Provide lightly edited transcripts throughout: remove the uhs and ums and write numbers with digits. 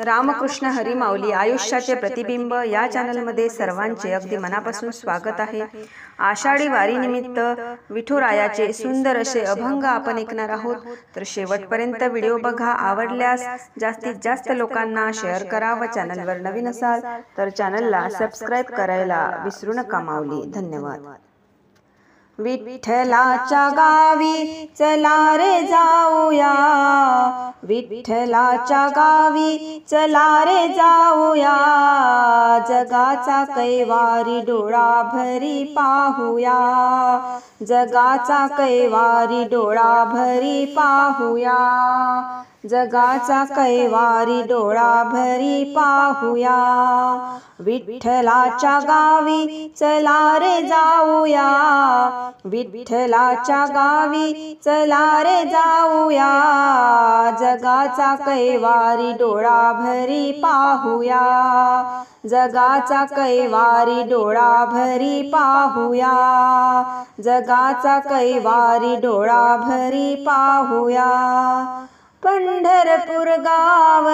रामकृष्ण हरी माऊली आयुष्याचे प्रतिबिंब या चॅनलमध्ये सर्वांचे अगदी मनापासून स्वागत आहे। आषाढी वारीनिमित्त विठुरायाचे सुंदर असे अभंग आपण ऐकणार आहोत, तर शेवटपर्यंत व्हिडिओ बघा। आवडल्यास जास्तीत जास्त लोकांना शेअर करा व चॅनलवर नवीन असाल तर चॅनलला सबस्क्राइब करायला विसरू नका माऊली। धन्यवाद। विठ्ठलाच्या गावी चला रे जाऊया, विठ्ठलाच्या गावी चला रे जाऊया, जगाचा कैवारी डोळा भरी पाहूया, जगाचा कैवारी डोळा भरी पाहूया, जगाचा कैवारी डोळा भरी पाहूया। विठ्ठलाच्या गावी चला रे जाऊया, विठ्ठलाच्या गावी चला रे जाऊया, जगाचा कैवारी डोळा भरी पाहूया, जगाचा कैवारी डोळा भरी पाहूया, जगाचा कैवारी डोळा भरी पाहूया। पंढरपूर गाव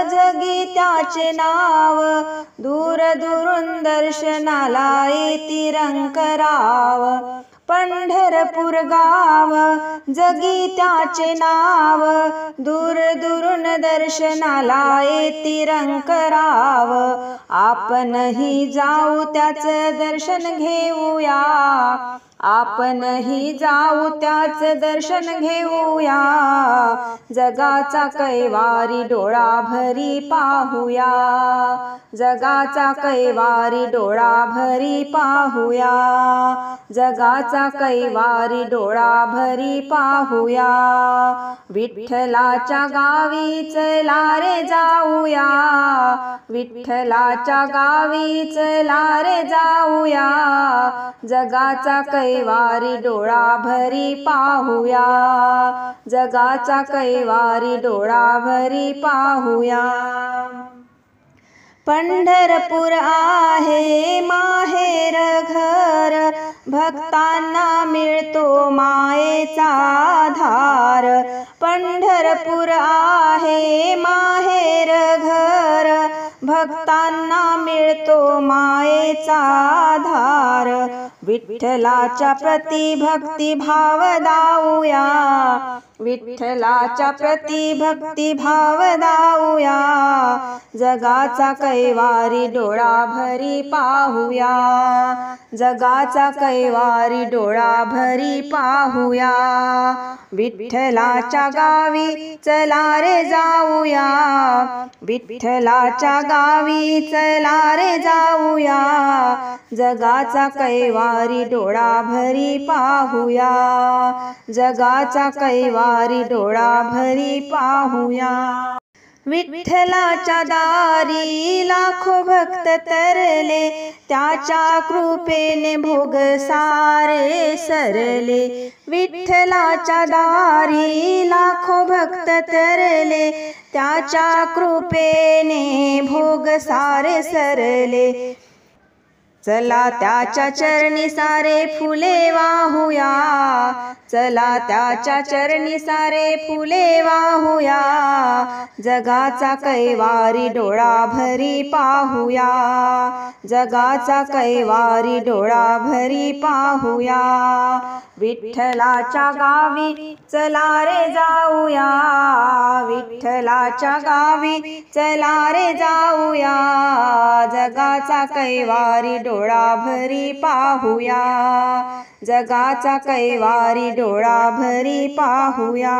जगी त्याचे नाव, दूर दुरून दर्शनाला येती रंकराव, पंढरपूर गाव जगी त्याचे नाव, दूर दुरून दर्शनाला येती रंकराव, आपणही जाऊ त्याचे दर्शन घेऊया, आपणही जाऊ त्याचे दर्शन घेऊया, जगाचा कैवारी डोळा भरी पाहूया, जगाचा कैवारी डोळा भरी पाहूया, जगाचा कैवारी डोळा भरी पाहूया। विठ्ठलाच्या गावी चला रे जाऊया, विठ्ठलाच्या गावी चला रे जाऊया, जगाचा कैवारी डोळा भरी पाहूया, जगाचा कैवारी डोळा भरी पाहूया। पंढरपूर आहे माहेर घर, भक्तांना मिळतो मायेचा आधार, पंढरपूर आहे माहेर घर, भक्तांना मिळतो मायेचा आधार, विठ्ठलाच्या प्रति भक्ती भाव दाऊया, विठ्ठलाच्या प्रति भक्ती भाव दाऊया, जगाचा कैवारी डोळा भरी पाहूया, जगाचा कैवारी डोळा भरी पाहूया। विठ्ठलाच्या गावी चला रे जाऊया, विठ्ठलाच्या गावी चला रे जाऊया, जगाचा कैवारी डोळा भरी पाहूया, जगाचा कैवारी डोळा भरी पाहूया। विठ्ठलाच्या दारी लाखो भक्त तरले, त्याच्या कृपेने भोग सारे सरले, विठ्ठलाच्या दारी लाखो भक्त तरले, त्याच्या कृपेने भोग सारे सरले, चला त्याच्या चरणी सारे फुले वाहूया, चला त्याच्या चरणी सारे फुले वाहूया, जगाचा कैवारी डोळा भरी पाहूया, जगाचा कैवारी डोळा भरी पाहूया। विठ्ठलाच्या गावी चला रे जाऊया, विठ्ठलाच्या गावी चला रे जाऊया, जगाचा कैवारी डोळा भरी पाहूया, जगाचा कैवारी डोळा भरी पाहूया।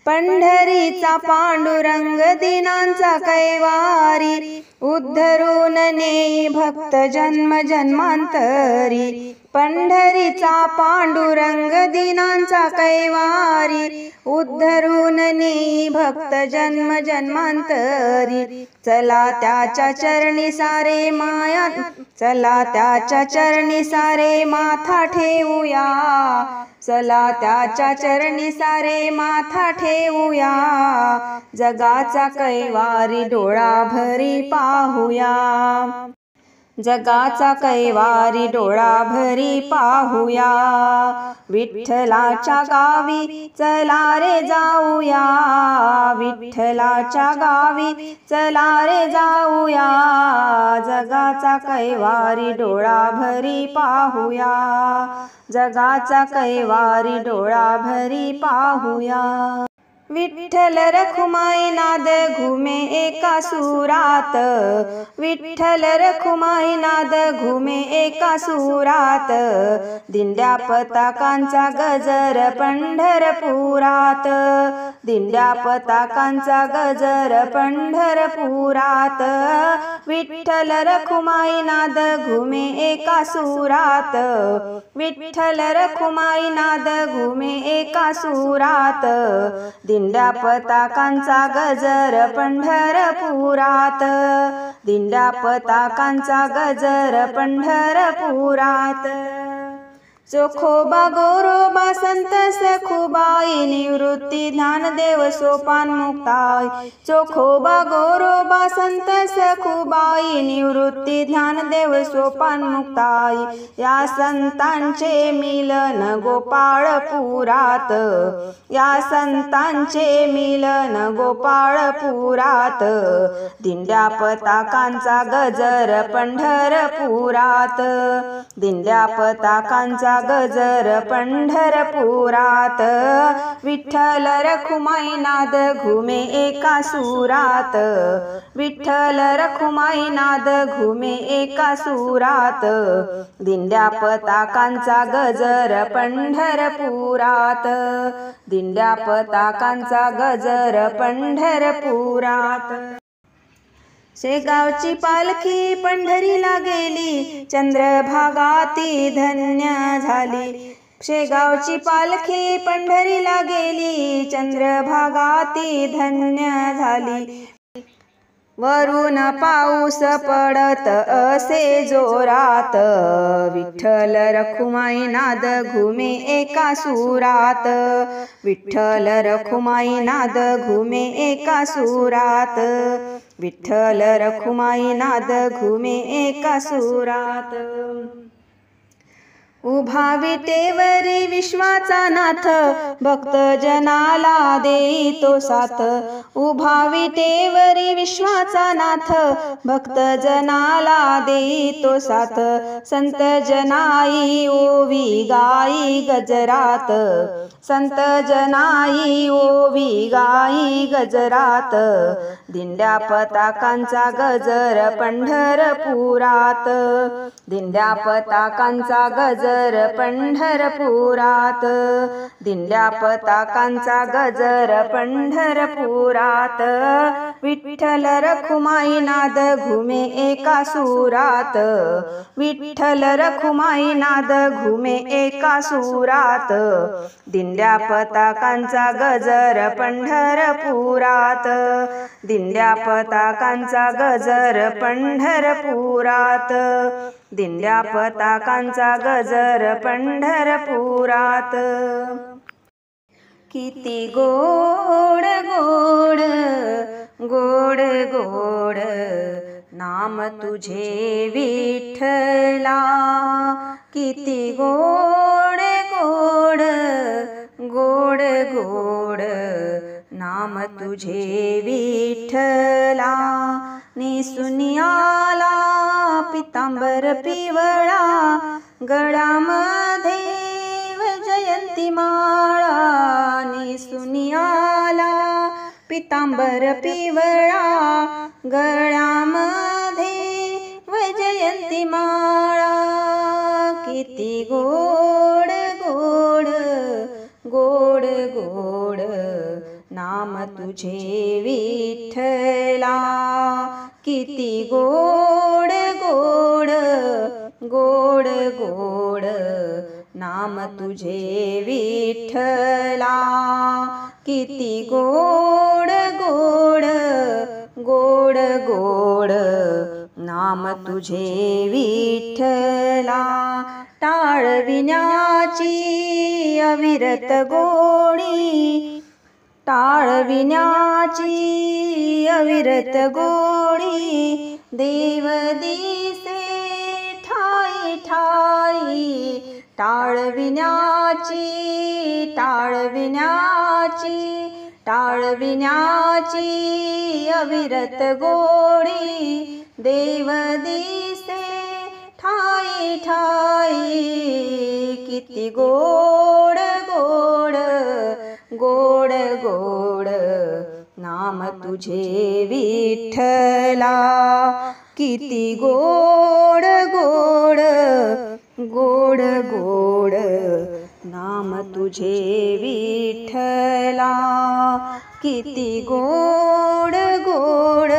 पंढरीचा पांडुरंग दिनांचा कैवारी, उद्धरून नेई भक्त जन्म जन्मांतरी, पंढरीचा पांडुरंग दिनांचा कैवारी, उद्धरून नेई भक्त जन्म जन्मांतरी, चला त्याच्या चरणी सारे माया, चला त्याच्या चरणी सारे माथा ठेवूया, चला त्याच्या चरणी सारे माथा ठेवूया, जगाचा कैवारी डोळा भरी पाहूया, जगाचा कैवारी डोळा भरी पाहूया, विठ्ठलाच्या गावी चला रे जाऊया, विठ्ठलाच्या गावी चला रे जाऊया, जगाचा कैवारी डोळा भरी पाहूया, जगाचा कैवारी डोळा भरी पाहूया। विठ्ठल रखुमाई नाद घुमे एका सुरात, विठ्ठल रखुमाई नाद घुमे एका सुरात, दिंड्या पताकांचा गजर पंढरपुरात, दिंड्या पताकांचा गजर पंढरपुरात, विठ्ठल रखुमाई नाद घुमे एका सुरात, विठ्ठल रखुमाई नाद घुमे एका सुरात, दिंड्या पताकांचा गजर पंढरपुरात, दिंड्या पताकांचा गजर पंढरपुरात। चोखोबा गोरोबा संत सखुबाई निवृत्ती ज्ञानदेव सोपान मुक्ताई, चोखोबा गोरोबा संत सखुबाई निवृत्ती ज्ञानदेव सोपान मुक्ताई, या संतांचे मिलन गोपाळपुरात, या संतांचे मिलन गोपाळपुरात, दिंड्या पताकांचा गजर पंढरपुरात, दिंड्या पताकांचा गजर पंढरपुरात, विठ्ठल रखुमाई नाद घुमे एका सुरात, विठ्ठल रखुमाई नाद घुमे एका सुरात, दिंड्या पताकांचा गजर पंढरपुरात, दिंड्या पताकांचा गजर पंढरपुरात। शेगावची पालखी पंढरीला गेली, चंद्रभागाती धन्य झाली, शेगावची पालखी पंढरीला गेली, चंद्रभागाती धन्य झाली, वरून पाऊस पडत असे जोरात, विठ्ठल रखुमाई नाद घुमे एका सुरात, विठ्ठल रखुमाई नाद घुमे एका सुरात, विठ्ठल रखुमाई नाद घुमे एका सुरात। उभा विटेवरी विश्वाचा नाथ, भक्त जनाला देई तो साथ, उभा विटेवरी विश्वाचा नाथ, भक्त जनाला देई तो साथ, संत जनाई ओवी गाई गजरात, संत जनाई ओवी गाई गजरात, दिंड्या पताकांचा गजर पंढरपुरात, दिंड्या पताकांचा गजर पंढरपुरात, दिंड्या पताकांचा गजर पंढरपुरात, विठ्ठल रखुमाई नाद घुमे एका सुरात, विठ्ठल रखुमाई नाद घुमे एका सुरात, दिंड्या पताकांचा गजर पंढरपुरात, दिंड्या पताकांचा गजर पंढरपुरात, दिंड्या पताकांचा गजर पंढरपुरात। किती गोड गोड गोड गोड नाम तुझे विठ्ठला, किती गोड गोड गोड गोड नाम तुझे विठ्ठला, निसुनियाला पितांबर पिवळा, गळामध्ये वैजयंती माळा, निसुनियाला पितांबर पिवळा, गळामध्ये वैजयंती माळा, किती गोड गोड गोड गोड नाम तुझे विठ्ठला, किती गोड गोड गोड गोड नाम तुझे विठ्ठला, किती गोड गोड गोड गोड नाम तुझे विठ्ठला, टाळविण्याची अविरत गोडी, टाळविण्याची अविरत गोडी, देव दिसे ठाई ठाई टाळविण्याची अविरत गोडी देव दिसे ठाई ठाई किती गोड गोड गोड गोड नाम तुझे विठ्ठला किती गोड गोड गोड गोड नाम तुझे विठ्ठला किती गोड गोड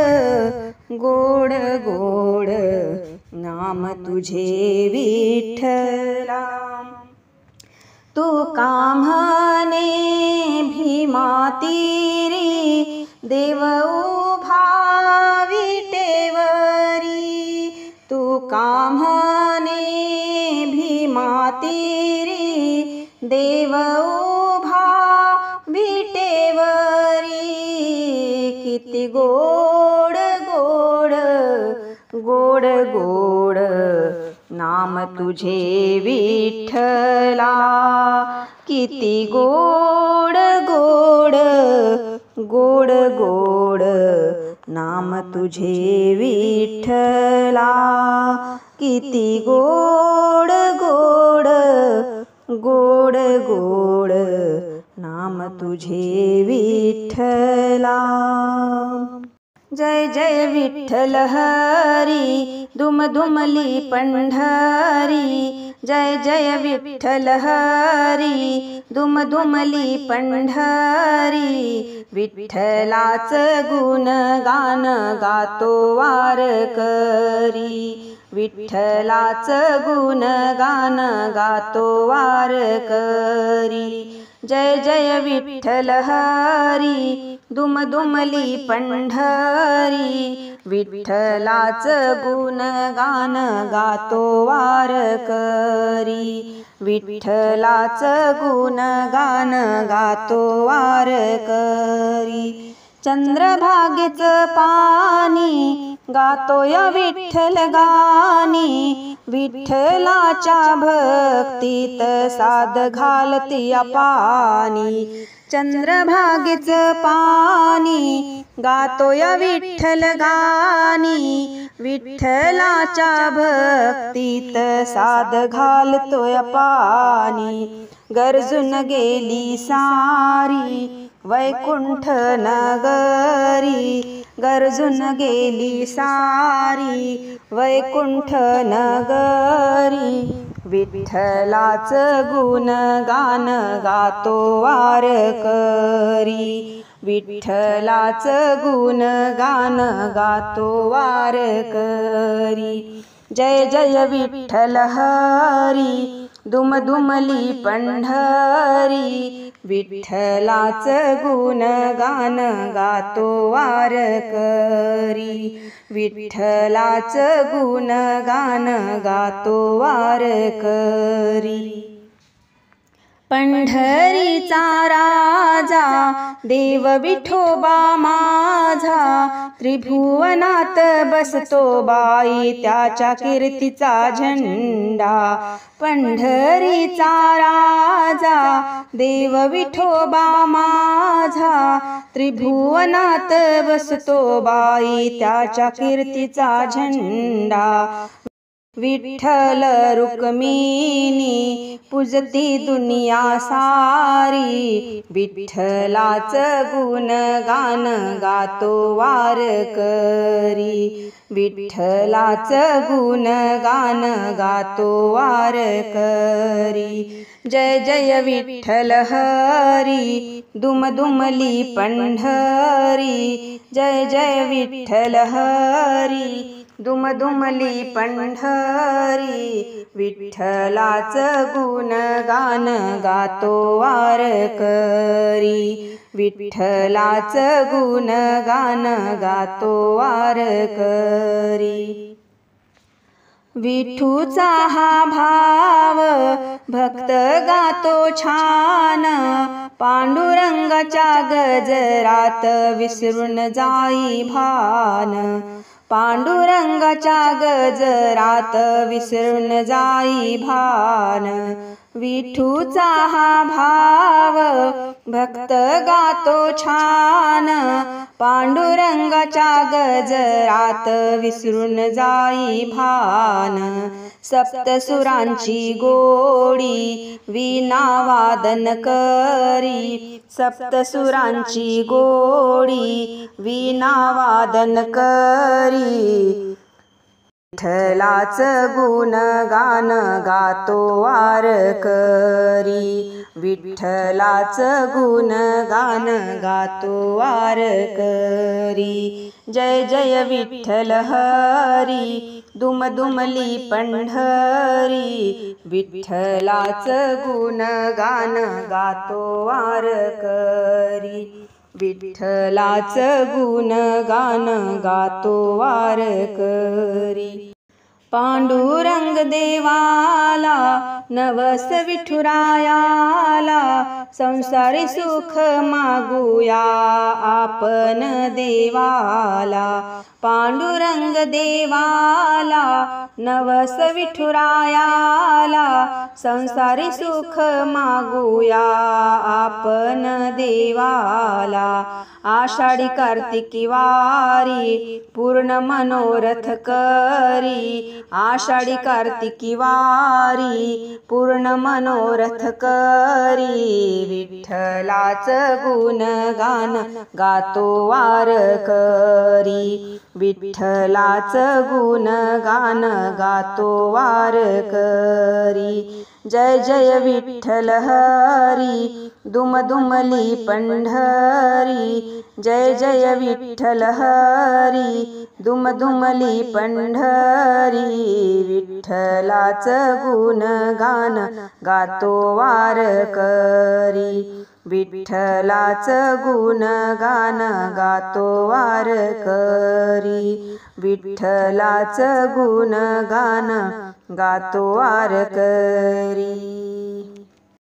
गोड गोड नाम तुझे विठ्ठला तू का म्हणे भीमा तीरी देव उभा विटेवरी तू का म्हणे भीमा तीरी देव उभा विटेवरी किती गोड गोड गोड गोड नाम तुझे विठ्ठला किती गोड गोड गोड गोड नाम तुझे विठ्ठला किती गोड गोड गोड गोड नाम तुझे विठ्ठला जय जय विठ्ठल हरी दुम दुमली पंढरी जय जय विठ्ठल हरी दुम दुमली पंढरी विठ्ठलाच गुण गान गातो वारकरी विठ्ठलाच गुण गान गातो वारकरी जय जय विठ्ठल हरी दुम दुमली पंढरी विठ्ठलाच गुण गान गातो वारकरी विठ्ठलाच गुण गान गातो वारकरी चंद्रभागेच पाणी गातोय विठ्ठल गाणी विठ्ठलाच्या भक्तीत साध घालती पाणी चंद्रभागेच पाणी गातोय विठ्ठल गाणी विठ्ठलाच्या भक्तीत साध घालतोय पाणी गरजून गेली सारी वैकुंठ नगरी गरजून गेली सारी वैकुंठ नगरी विठ्ठलाच गुण गान गातो वारकरी विठ्ठलाच गुण गान गातो वारकरी जय जय विठ्ठल हरी दुम दुमली पंढरी विठ्ठलाच गुण गान गातो वारकरी विठ्ठलाच गुण गान गातो वारकरी पंढरीचा राजा देव विठोबा माझा त्रिभुवनात बसतो बाई त्याच्या कीर्तीचा झेंडा पंढरीचा राजा देव विठोबा माझा त्रिभुवनात बसतो बाई त्याच्या कीर्तीचा झेंडा विठ्ठल रुक्मिणी पूजती दुनिया सारी विठ्ठलाच गुण गान गातो वारकरी विठ्ठलाच गुण गान गातो वारकरी जय जय विठ्ठल हरी दुम दुमली पंढरी जय जय विठ्ठल हरी दुम दुमली पंढरी विठ्ठलाच गुण गान गातो वारकरी विठ्ठलाच गुण गान गातो वारकरी विठूचा हा भाव भक्त गातो छान पांडुरंगाच्या गजरात विसरून जाई भान पांडुरंगाच्या गजरात विसरून जाई भान, विठूचा हा भाव भक्त गातो छान। पांडुरंगाच्या गजरात विसरून जाई भान, सप्तसुरांची गोडी वीणा वादन करी, सप्तसुरांची गोडी वीणा वादन करी। विठ्ठलाचं गुणगान गातो वारकरी, विठ्ठलाचं गुणगान गातो वारकरी। जय जय विठ्ठल हरी दुमदुमली पंढरी, विठ्ठलाचं गुणगान गातो वारकरी, विठ्ठलाचं गुणगान गातो वारकरी। पांडुरंग देवाला नवस विठुरायाला, संसारी सुख मागूया आपण देवाला। पांडुरंग देवाला नवस विठुरायाला, संसारी सुख मागूया आपण देवाला। आषाढी कार्तिकी वारी पूर्ण मनोरथ करी, आषाढी कार्तिकी वारी पूर्ण मनोरथ करी। विठ्ठलाचं गुणगान गातो वारकरी, विठ्ठलाचं गुणगान गातो वारकरी। जय जय विठ्ठल हरी दुमदुमली पंढरी, जय जय विठ्ठल हरी दुमदुमली पंढरी। विठ्ठलाचं गुणगान गातो वारकरी, विठ्ठलाचं गुणगान गातो वारकरी, विठ्ठलाचं गुणगान गातो वारकरी।